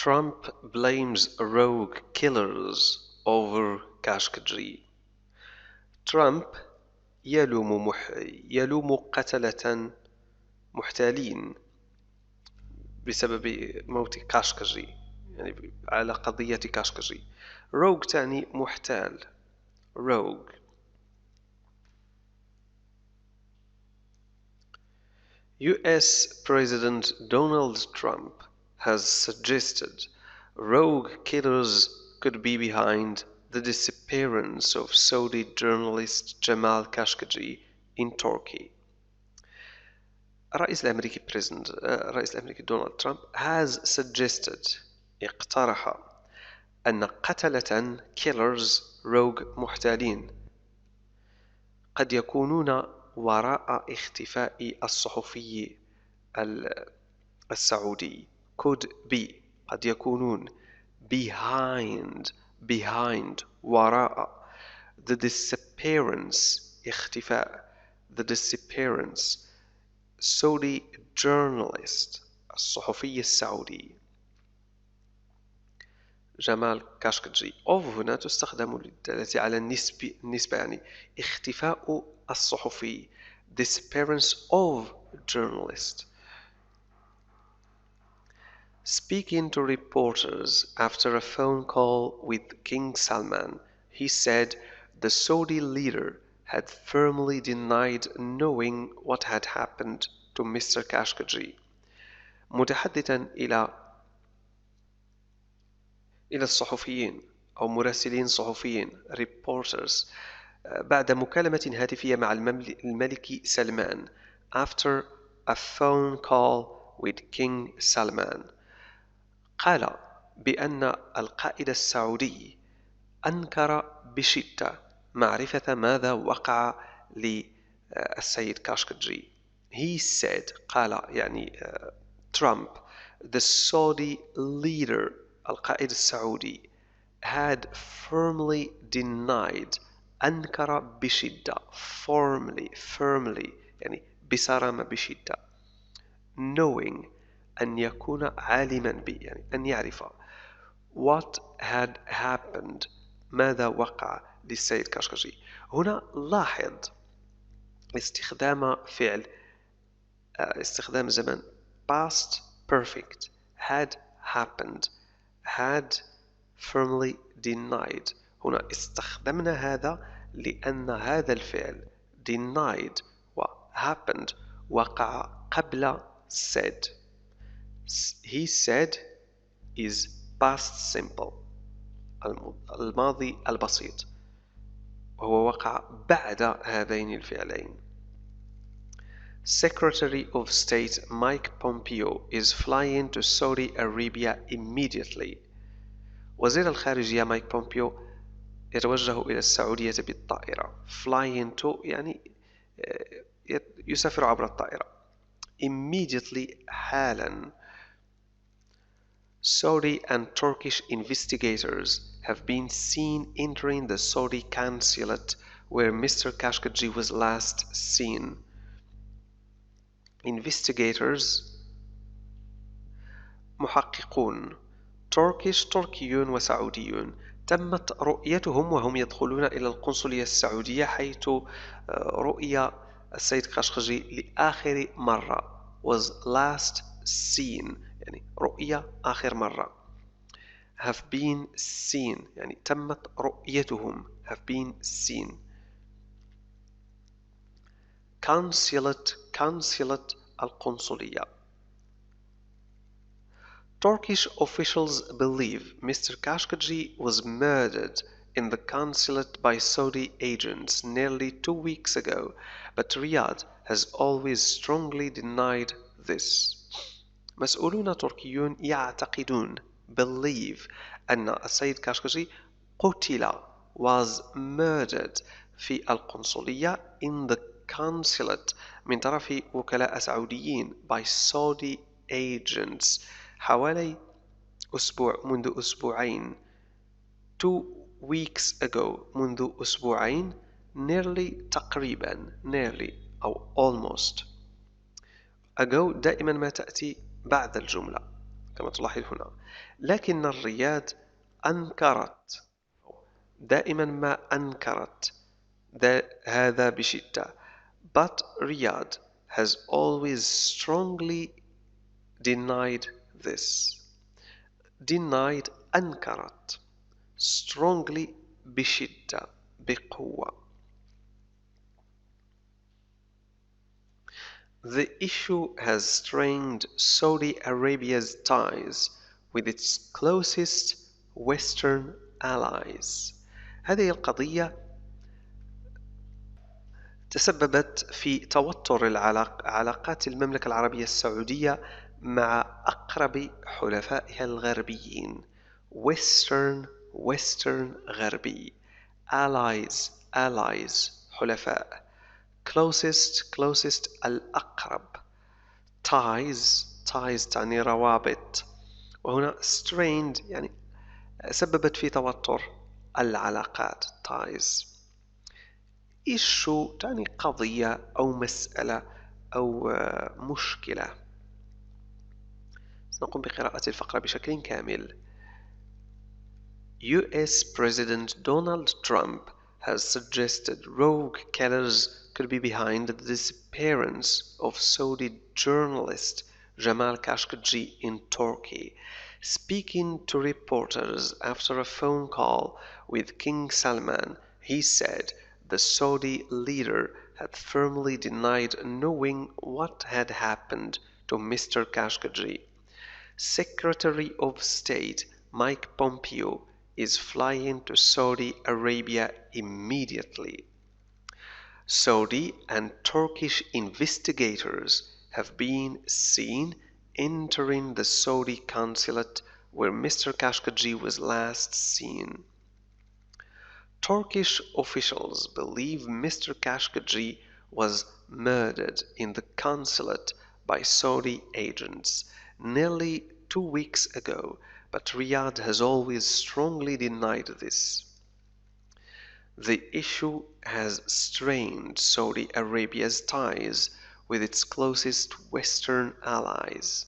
Trump blames rogue killers over خاشقجي. ترامب يلوم قتلة محتالين بسبب موت خاشقجي، يعني على قضية خاشقجي. rogue تعني محتال. rogue. US President Donald Trump has suggested rogue killers could be behind the disappearance of Saudi journalist Jamal Khashoggi in Turkey. الرئيس الأمريكي دونالد ترامب has suggested اقترح أن قتلة killers rogue محتالين قد يكونون وراء اختفاء الصحفي السعودي. could be قد يكونون behind وراء the disappearance اختفاء the disappearance Saudi journalist الصحفي السعودي جمال خاشقجي. of هنا تستخدم للدالة على النسبة يعني اختفاء الصحفي disappearance of journalist. Speaking to reporters after a phone call with King Salman, he said the Saudi leader had firmly denied knowing what had happened to Mr. Khashoggi. متحدثا إلى الصحفيين أو مراسلين صحفيين reporters بعد مكالمة هاتفية مع الملك سلمان after a phone call with King Salman قال بأن القائد السعودي أنكر بشدة معرفة ماذا وقع للسيد خاشقجي. He said قال يعني Trump the Saudi leader القائد السعودي had firmly denied أنكر بشدة firmly يعني بصرامة بشدة knowing أن يكون عالما به يعني أن يعرف what had happened ماذا وقع للسيد خاشقجي. هنا لاحظ استخدام زمن past perfect had happened had firmly denied. هنا استخدمنا هذا لأن هذا الفعل denied و happened وقع قبل said. He said is past simple الماضي البسيط وهو وقع بعد هذين الفعلين. Secretary of State Mike Pompeo is flying to Saudi Arabia immediately. وزير الخارجية مايك بومبيو يتوجه إلى السعودية بالطائرة. flying to يعني يسافر عبر الطائرة. immediately حالا. Saudi and Turkish investigators have been seen entering the Saudi consulate where Mr. Khashoggi was last seen. Investigators محققون Turkish تركيون وسعوديون تمت رؤيتهم وهم يدخلون إلى القنصلية السعودية حيث رؤي السيد خاشقجي لآخر مرة was last seen يعني رؤية آخر مرة. have been seen يعني تمت رؤيتهم have been seen. consulate القنصلية. Turkish officials believe Mr. Khashoggi was murdered in the consulate by Saudi agents nearly 2 weeks ago, but Riyadh has always strongly denied this. مسؤولون تركيون يعتقدون believe أن السيد خاشقجي قتل was murdered في القنصلية in the consulate من طرف وكلاء سعوديين by Saudi agents حوالي منذ أسبوعين 2 weeks ago منذ أسبوعين nearly تقريبا nearly أو almost ago دائما ما تأتي بعد الجملة كما تلاحظ هنا. لكن الرياض أنكرت، دائما ما أنكرت هذا بشدة. But Riyadh has always strongly denied this. Denied أنكرت. Strongly بشدة بقوة. The issue has strained Saudi Arabia's ties with its closest Western allies. هذه القضية تسببت في توتر علاقات المملكة العربية السعودية مع أقرب حلفائها الغربيين. Western غربي. Allies حلفاء. Closest الأقرب. Ties تعني روابط. وهنا strained يعني سببت في توتر العلاقات. Ties. issue تعني قضية أو مسألة أو مشكلة. سنقوم بقراءة الفقرة بشكل كامل. US President Donald Trump has suggested rogue killers could be behind the disappearance of Saudi journalist Jamal Khashoggi in Turkey. Speaking to reporters after a phone call with King Salman, he said the Saudi leader had firmly denied knowing what had happened to Mr. Khashoggi. Secretary of State Mike Pompeo is flying to Saudi Arabia immediately. Saudi and Turkish investigators have been seen entering the Saudi consulate where Mr. Khashoggi was last seen. Turkish officials believe Mr. Khashoggi was murdered in the consulate by Saudi agents nearly 2 weeks ago, but Riyadh has always strongly denied this. The issue has strained Saudi Arabia's ties with its closest Western allies.